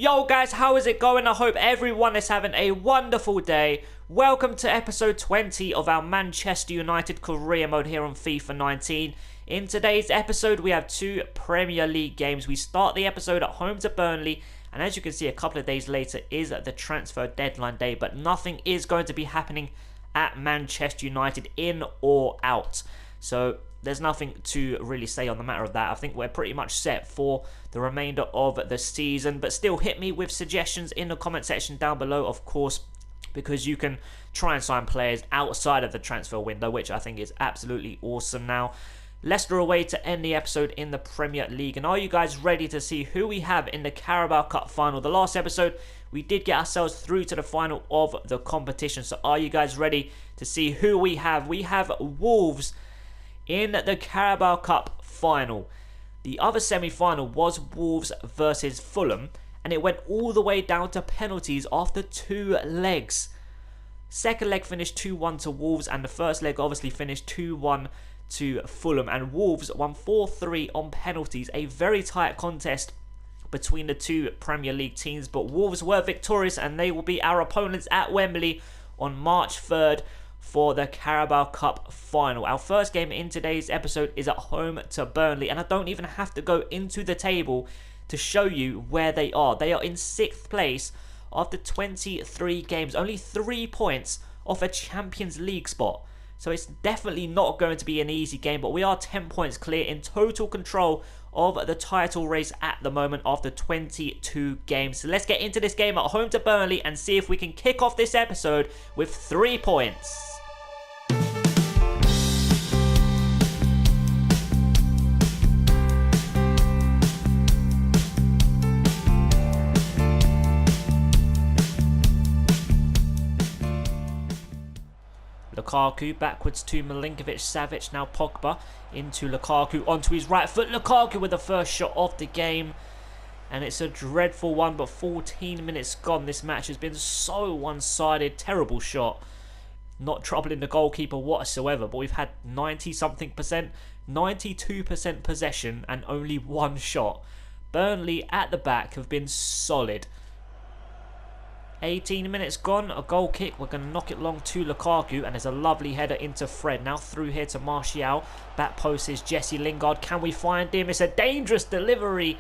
Yo guys, how is it going? I hope everyone is having a wonderful day. Welcome to episode 20 of our Manchester United career mode here on FIFA 19. In today's episode, we have two Premier League games. We start the episode at home to Burnley, and as you can see, a couple of days later is the transfer deadline day, but nothing is going to be happening at Manchester United, in or out. So there's nothing to really say on the matter of that. I think we're pretty much set for the remainder of the season, but still hit me with suggestions in the comment section down below, of course, because you can try and sign players outside of the transfer window, which I think is absolutely awesome. Now, Leicester away to end the episode in the Premier League. And are you guys ready to see who we have in the Carabao Cup final? The last episode, we did get ourselves through to the final of the competition. So are you guys ready to see who we have? We have Wolves in the Carabao Cup final. The other semi-final was Wolves versus Fulham, and it went all the way down to penalties after two legs. Second leg finished 2-1 to Wolves, and the first leg obviously finished 2-1 to Fulham, and Wolves won 4-3 on penalties. A very tight contest between the two Premier League teams, but Wolves were victorious, and they will be our opponents at Wembley on March 3rd for the Carabao Cup final. Our first game in today's episode is at home to Burnley, and I don't even have to go into the table to show you where they are. They are in 6th place after 23 games, only 3 points off a Champions League spot. So it's definitely not going to be an easy game, but we are 10 points clear, in total control of the title race at the moment after 22 games. So let's get into this game at home to Burnley and see if we can kick off this episode with 3 points. Lukaku backwards to Milinkovic-Savic, now Pogba into Lukaku, onto his right foot. Lukaku with the first shot of the game, and it's a dreadful one, but 14 minutes gone. This match has been so one-sided. Terrible shot, not troubling the goalkeeper whatsoever, but we've had 90-something%, 92% possession and only one shot. Burnley at the back have been solid. 18 minutes gone, a goal kick. We're going to knock it long to Lukaku, and there's a lovely header into Fred. Now through here to Martial. Back post is Jesse Lingard. Can we find him? It's a dangerous delivery.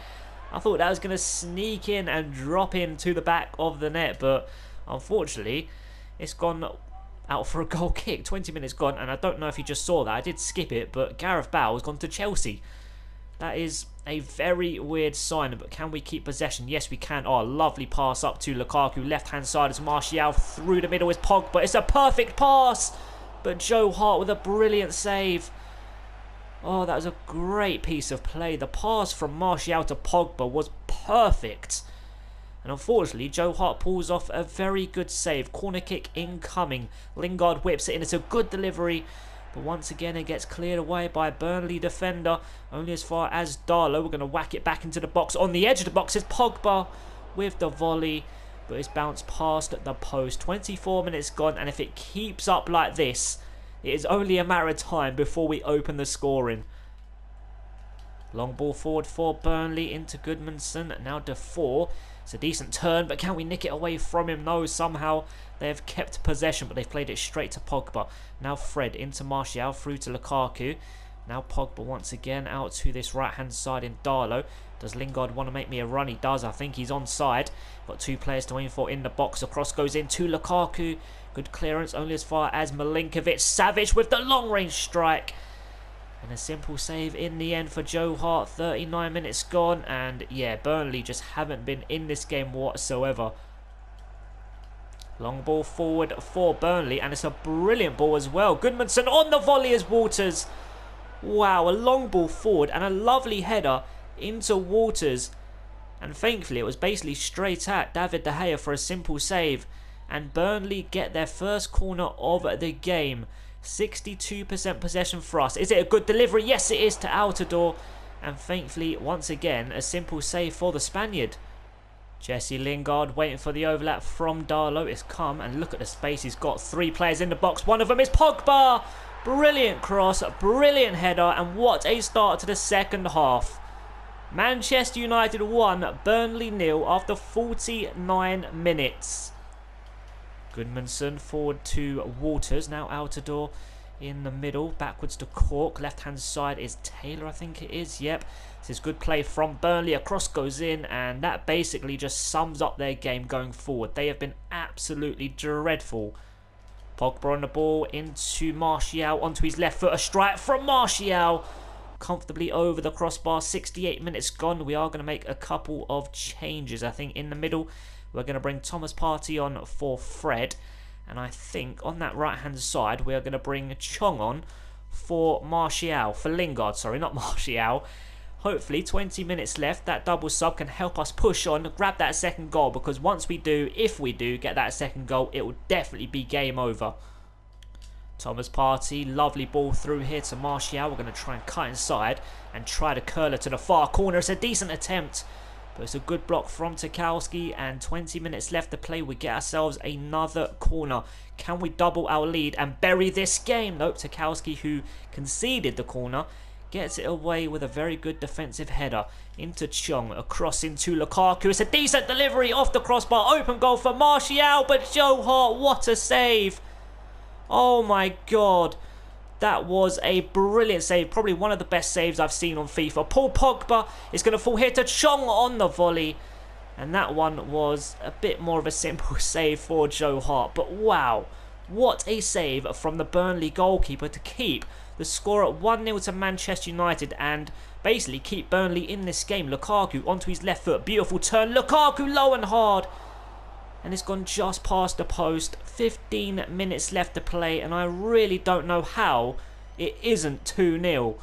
I thought that was going to sneak in and drop into the back of the net, but unfortunately, it's gone out for a goal kick. 20 minutes gone, and I don't know if you just saw that. I did skip it, but Gareth Bale has gone to Chelsea. That is a very weird sign, but can we keep possession? Yes, we can. Oh, lovely pass up to Lukaku. Left-hand side is Martial. Through the middle is Pogba. It's a perfect pass, but Joe Hart with a brilliant save. Oh, that was a great piece of play. The pass from Martial to Pogba was perfect. And unfortunately, Joe Hart pulls off a very good save. Corner kick incoming. Lingard whips it in. It's a good delivery, but once again, it gets cleared away by a Burnley defender, only as far as Darlow. We're going to whack it back into the box. On the edge of the box is Pogba with the volley, but it's bounced past the post. 24 minutes gone, and if it keeps up like this, it is only a matter of time before we open the scoring. Long ball forward for Burnley into Goodmanson. Now Defoe. It's a decent turn, but can we nick it away from him? No, somehow they have kept possession, but they've played it straight to Pogba. Now Fred into Martial, through to Lukaku. Now Pogba once again out to this right-hand side in Darlow. Does Lingard want to make me a run? He does. I think he's onside. Got two players to aim for in the box. The cross goes into Lukaku. Good clearance, only as far as Milinkovic-Savic with the long-range strike. And a simple save in the end for Joe Hart. 39 minutes gone, and yeah, Burnley just haven't been in this game whatsoever. Long ball forward for Burnley, and it's a brilliant ball as well. Goodmanson on the volley as Walters. Wow, a long ball forward and a lovely header into Walters. And thankfully, it was basically straight at David De Gea for a simple save. And Burnley get their first corner of the game. 62% possession for us. Is it a good delivery? Yes, it is, to Altidore. And thankfully, once again, a simple save for the Spaniard. Jesse Lingard waiting for the overlap from Darlow. It's come, and look at the space he's got. 3 players in the box. One of them is Pogba. Brilliant cross, brilliant header, and what a start to the second half. Manchester United 1, Burnley 0 after 49 minutes. Goodmanson forward to Waters, now Altidore in the middle, backwards to Cork, left hand side is Taylor, I think it is, yep. This is good play from Burnley, a cross goes in, and that basically just sums up their game going forward. They have been absolutely dreadful. Pogba on the ball, into Martial, onto his left foot, a strike from Martial. Comfortably over the crossbar, 68 minutes gone. We are going to make a couple of changes, I think. In the middle, we're going to bring Thomas Partey on for Fred. And I think on that right-hand side, we are going to bring Chong on for Lingard, sorry, not Martial. Hopefully, 20 minutes left. That double sub can help us push on, grab that second goal. Because once we do, if we do get that second goal, it will definitely be game over. Thomas Partey, lovely ball through here to Martial. We're going to try and cut inside and try to curl it to the far corner. It's a decent attempt, but it's a good block from Tarkowski, and 20 minutes left to play. We get ourselves another corner. Can we double our lead and bury this game? Nope, Tarkowski, who conceded the corner, gets it away with a very good defensive header into Chong, across into Lukaku. It's a decent delivery off the crossbar. Open goal for Martial, but Joe Hart, what a save. Oh my god, that was a brilliant save, probably one of the best saves I've seen on FIFA. Paul Pogba is going to fall here to Chong on the volley, and that one was a bit more of a simple save for Joe Hart. But wow, what a save from the Burnley goalkeeper to keep the score at 1-0 to Manchester United and basically keep Burnley in this game. Lukaku onto his left foot, beautiful turn, Lukaku low and hard. And it's gone just past the post. 15 minutes left to play, and I really don't know how it isn't 2-0.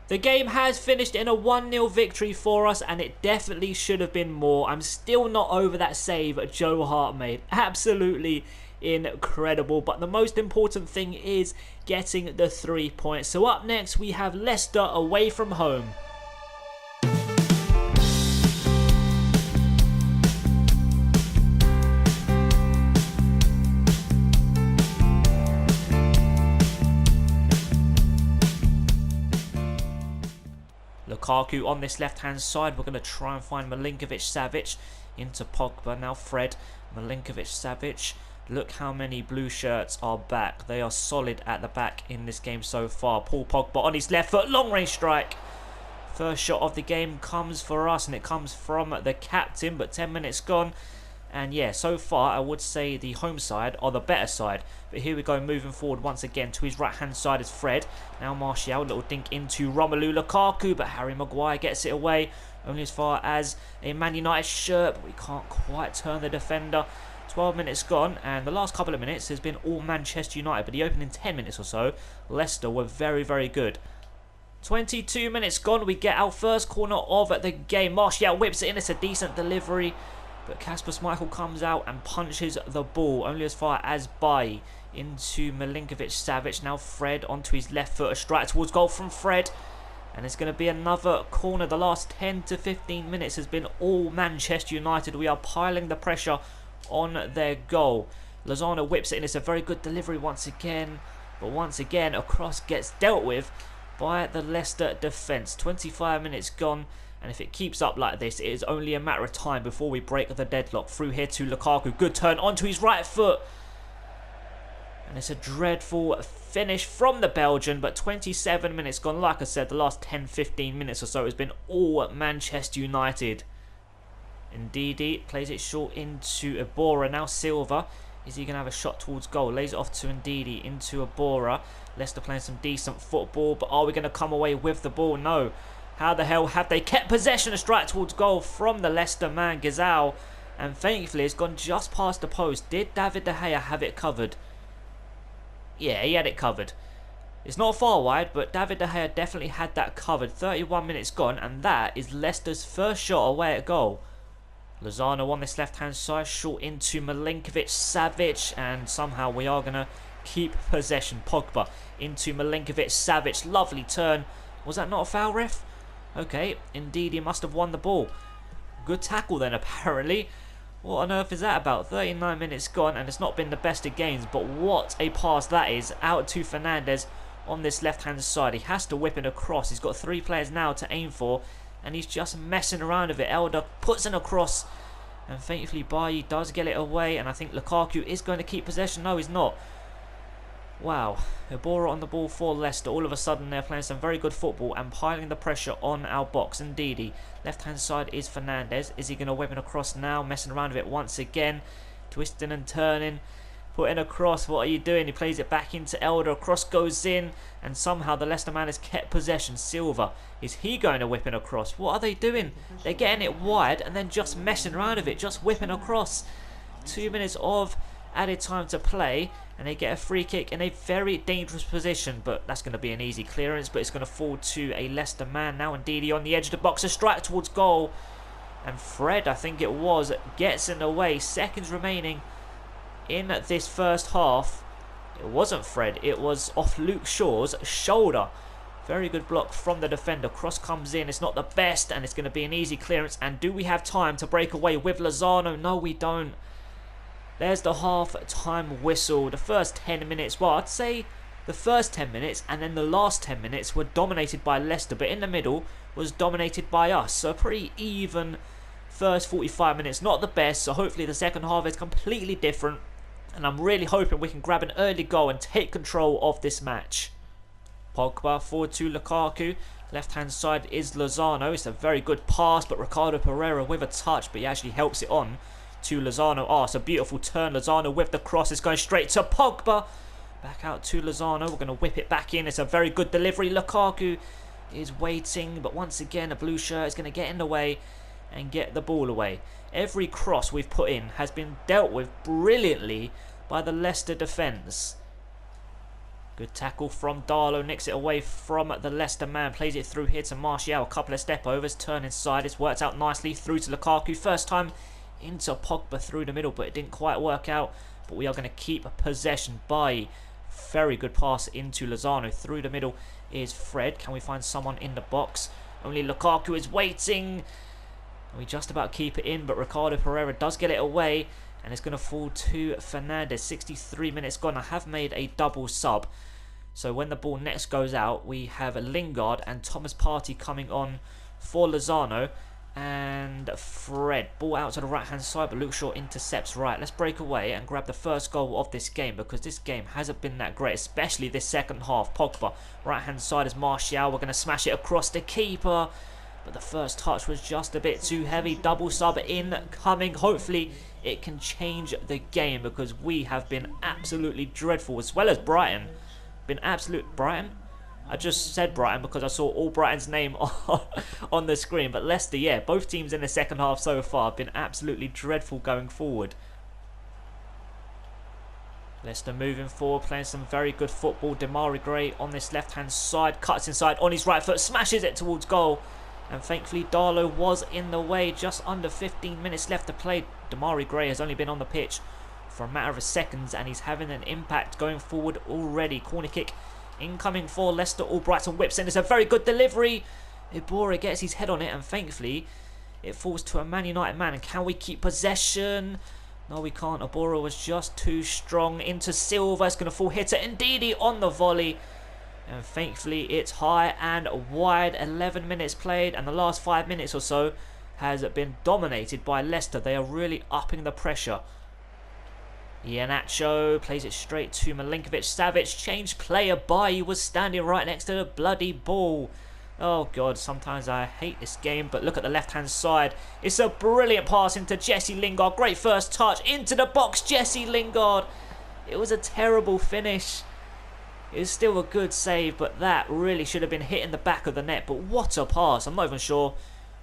The game has finished in a 1-0 victory for us, and it definitely should have been more. I'm still not over that save Joe Hart made. Absolutely incredible. But the most important thing is getting the 3 points. So up next, we have Leicester away from home. Lukaku on this left-hand side. We're going to try and find Milinkovic-Savic into Pogba. Now Fred, Milinkovic-Savic. Look how many blue shirts are back. They are solid at the back in this game so far. Paul Pogba on his left foot. Long-range strike. First shot of the game comes for us, and it comes from the captain. But 10 minutes gone. And yeah, so far I would say the home side are the better side. But here we go, moving forward once again. To his right hand side is Fred. Now Martial, little dink into Romelu Lukaku, but Harry Maguire gets it away. Only as far as a Man United shirt, but we can't quite turn the defender. 12 minutes gone, and the last couple of minutes has been all Manchester United. But the opening 10 minutes or so, Leicester were very, very good. 22 minutes gone, we get our first corner of the game. Martial whips it in, it's a decent delivery. But Kasper Schmeichel comes out and punches the ball only as far as Bailly into Milinkovic-Savic. Now Fred onto his left foot. A strike towards goal from Fred. And it's going to be another corner. The last 10 to 15 minutes has been all Manchester United. We are piling the pressure on their goal. Lozano whips it in. It's a very good delivery once again. But once again, a cross gets dealt with by the Leicester defence. 25 minutes gone. And if it keeps up like this, it is only a matter of time before we break the deadlock. Through here to Lukaku. Good turn onto his right foot. And it's a dreadful finish from the Belgian. But 27 minutes gone. Like I said, the last 10-15 minutes or so has been all Manchester United. Ndidi plays it short into Iborra. Now Silva. Is he going to have a shot towards goal? Lays it off to Ndidi into Iborra. Leicester playing some decent football. But are we going to come away with the ball? No. How the hell have they kept possession? A strike towards goal from the Leicester man, Gazal. And thankfully, it's gone just past the post. Did David De Gea have it covered? Yeah, he had it covered. It's not far wide, but David De Gea definitely had that covered. 31 minutes gone, and that is Leicester's first shot away at goal. Lozano on this left-hand side, short into Milinkovic-Savic, and somehow we are going to keep possession. Pogba into Milinkovic-Savic. Lovely turn. Was that not a foul, ref? Okay, indeed he must have won the ball. Good tackle then, apparently. What on earth is that about? 39 minutes gone, and it's not been the best of games, but what a pass that is. Out to Fernandes on this left-hand side. He has to whip it across. He's got 3 players now to aim for, and he's just messing around with it. Elder puts in a cross, and thankfully Bailly does get it away, and I think Lukaku is going to keep possession. No, he's not. Wow, Iborra on the ball for Leicester. All of a sudden they're playing some very good football and piling the pressure on our box. And Ndidi, left hand side is Fernandez. Is he going to whip it across now? Messing around with it once again, twisting and turning, putting across. What are you doing? He plays it back into Elder. A cross goes in, and somehow the Leicester man has kept possession. Silva, is he going to whip it across? What are they doing? They're getting it wide and then just messing around with it, just whipping across. 2 minutes of added time to play, and they get a free kick in a very dangerous position, but that's going to be an easy clearance, but it's going to fall to a Leicester man now. Indeed, on the edge of the box, a strike towards goal, and Fred, I think it was, gets in the way. Seconds remaining in this first half. It wasn't Fred, it was off Luke Shaw's shoulder. Very good block from the defender. Cross comes in, it's not the best, and it's going to be an easy clearance. And do we have time to break away with Lozano? No, we don't. There's the half-time whistle. The first 10 minutes, well, I'd say the first 10 minutes and then the last 10 minutes were dominated by Leicester, but in the middle was dominated by us. So a pretty even first 45 minutes. Not the best, so hopefully the second half is completely different. And I'm really hoping we can grab an early goal and take control of this match. Pogba forward to Lukaku. Left-hand side is Lozano. It's a very good pass, but Ricardo Pereira with a touch, but he actually helps it on to Lozano. Oh, it's a beautiful turn. Lozano with the cross is going straight to Pogba. Back out to Lozano. We're going to whip it back in. It's a very good delivery. Lukaku is waiting, but once again, a blue shirt is going to get in the way and get the ball away. Every cross we've put in has been dealt with brilliantly by the Leicester defence. Good tackle from Darlow. Nicks it away from the Leicester man. Plays it through here to Martial. A couple of step overs. Turn inside. It's worked out nicely through to Lukaku. First time into Pogba through the middle, but it didn't quite work out. But we are going to keep possession by very good pass into Lozano. Through the middle is Fred. Can we find someone in the box? Only Lukaku is waiting. We just about keep it in, but Ricardo Pereira does get it away, and it's going to fall to Fernandez. 63 minutes gone. I have made a double sub, so when the ball next goes out, we have Lingard and Thomas Partey coming on for Lozano and Fred. Ball out to the right hand side, but Luke Shaw intercepts right. Let's break away and grab the first goal of this game, because this game hasn't been that great, especially this second half. Pogba, right hand side is Martial. We're going to smash it across the keeper, but the first touch was just a bit too heavy. Double sub incoming. Hopefully it can change the game, because we have been absolutely dreadful, as well as Brighton. Been absolute Brighton. I just said Brighton because I saw all Brighton's name on the screen. But Leicester, yeah, both teams in the second half so far have been absolutely dreadful going forward. Leicester moving forward, playing some very good football. Demarai Gray on this left-hand side, cuts inside on his right foot, smashes it towards goal. And thankfully Darlow was in the way. Just under 15 minutes left to play. Demarai Gray has only been on the pitch for a matter of seconds, and he's having an impact going forward already. Corner kick incoming for Leicester. Albrighton whips in. It's a very good delivery. Iborra gets his head on it, and thankfully it falls to a Man United man. And can we keep possession? No, we can't. Iborra was just too strong. Into Silva. It's going to fall here to Ndidi on the volley. And thankfully it's high and wide. 11 minutes played, and the last 5 minutes or so has been dominated by Leicester. They are really upping the pressure. Iheanacho plays it straight to Milinkovic-Savic. Change player by. He was standing right next to the bloody ball. Oh god, sometimes I hate this game, but look at the left hand side. It's a brilliant pass into Jesse Lingard. Great first touch into the box. Jesse Lingard. It was a terrible finish. It was still a good save, but that really should have been hitting the back of the net. But what a pass. I'm not even sure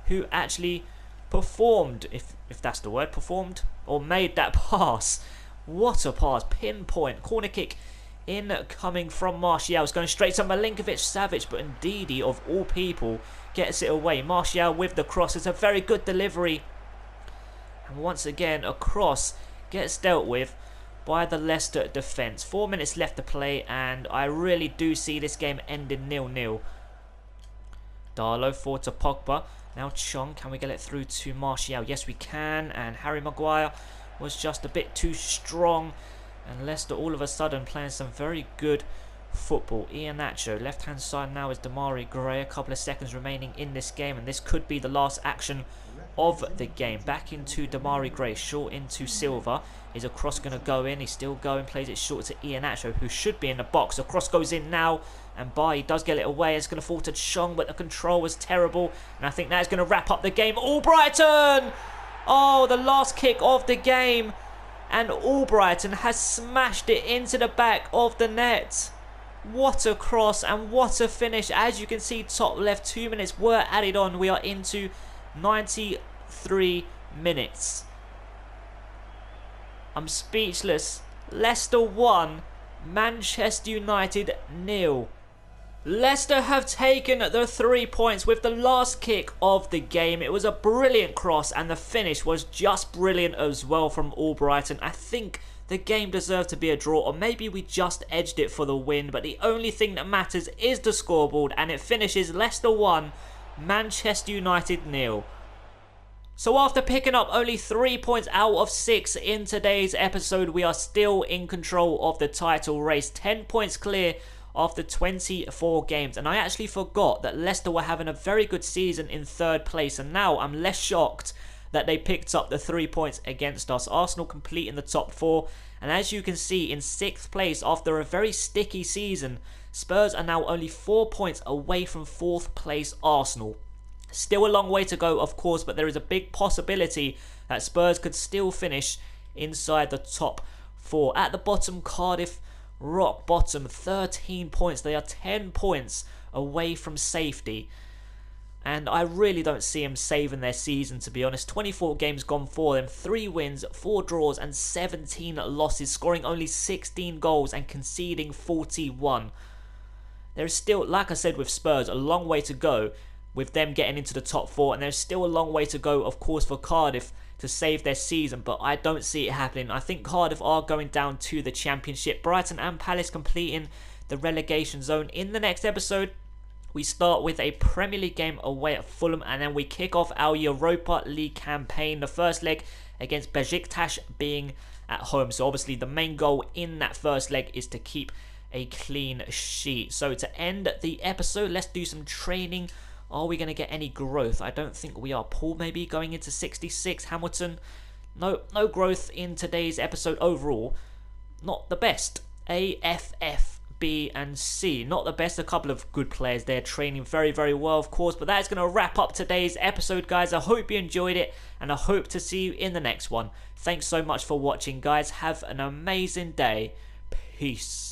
who actually performed, if that's the word, performed or made that pass. What a pass. Pinpoint. Corner kick incoming from Martial. It's going straight to Milinkovic-Savic, but Ndidi, of all people, gets it away. Martial with the cross. It's a very good delivery. And once again, a cross gets dealt with by the Leicester defence. 4 minutes left to play, and I really do see this game ending 0-0. Darlow forward to Pogba. Now Chong. Can we get it through to Martial? Yes, we can. And Harry Maguire was just a bit too strong. And Leicester all of a sudden playing some very good football. Iheanacho, left-hand side now is Demarai Gray. A couple of seconds remaining in this game, and this could be the last action of the game. Back into Demarai Gray, short into Silva. Is a cross going to go in? He's still going, plays it short to Iheanacho, who should be in the box. The cross goes in now, and Bailly does get it away. It's going to fall to Chong, but the control was terrible, and I think that's going to wrap up the game. Albrighton! Oh, the last kick of the game, and Albrighton has smashed it into the back of the net. What a cross and what a finish. As you can see, top left, 2 minutes were added on. We are into 93 minutes. I'm speechless. Leicester 1, Manchester United 0. Leicester have taken the 3 points with the last kick of the game. It was a brilliant cross, and the finish was just brilliant as well from Albrighton. I think the game deserved to be a draw, or maybe we just edged it for the win, but the only thing that matters is the scoreboard, and it finishes Leicester 1, Manchester United 0. So after picking up only 3 points out of 6 in today's episode, we are still in control of the title race. 10 points clear after 24 games. And I actually forgot that Leicester were having a very good season in 3rd place, and now I'm less shocked that they picked up the 3 points against us. Arsenal complete in the top 4, and as you can see, in 6th place after a very sticky season, Spurs are now only 4 points away from 4th place Arsenal. Still a long way to go, of course, but there is a big possibility that Spurs could still finish inside the top 4. At the bottom, Cardiff, rock bottom, 13 points. They are 10 points away from safety, and I really don't see them saving their season, to be honest. 24 games gone for them, 3 wins, 4 draws and 17 losses, scoring only 16 goals and conceding 41. There is still, like I said with Spurs, a long way to go with them getting into the top 4, and there's still a long way to go, of course, for Cardiff to save their season, but I don't see it happening. I think Cardiff are going down to the Championship. Brighton and Palace completing the relegation zone. In the next episode, we start with a Premier League game away at Fulham, and then we kick off our Europa League campaign. The first leg against Besiktas being at home. So obviously the main goal in that first leg is to keep a clean sheet. So to end the episode, let's do some training. Are we going to get any growth? I don't think we are. Paul maybe going into 66. Hamilton, no growth in today's episode overall. Not the best. A, F, F, B and C. Not the best. A couple of good players there training very, very well, of course. But that is going to wrap up today's episode, guys. I hope you enjoyed it, and I hope to see you in the next one. Thanks so much for watching, guys. Have an amazing day. Peace.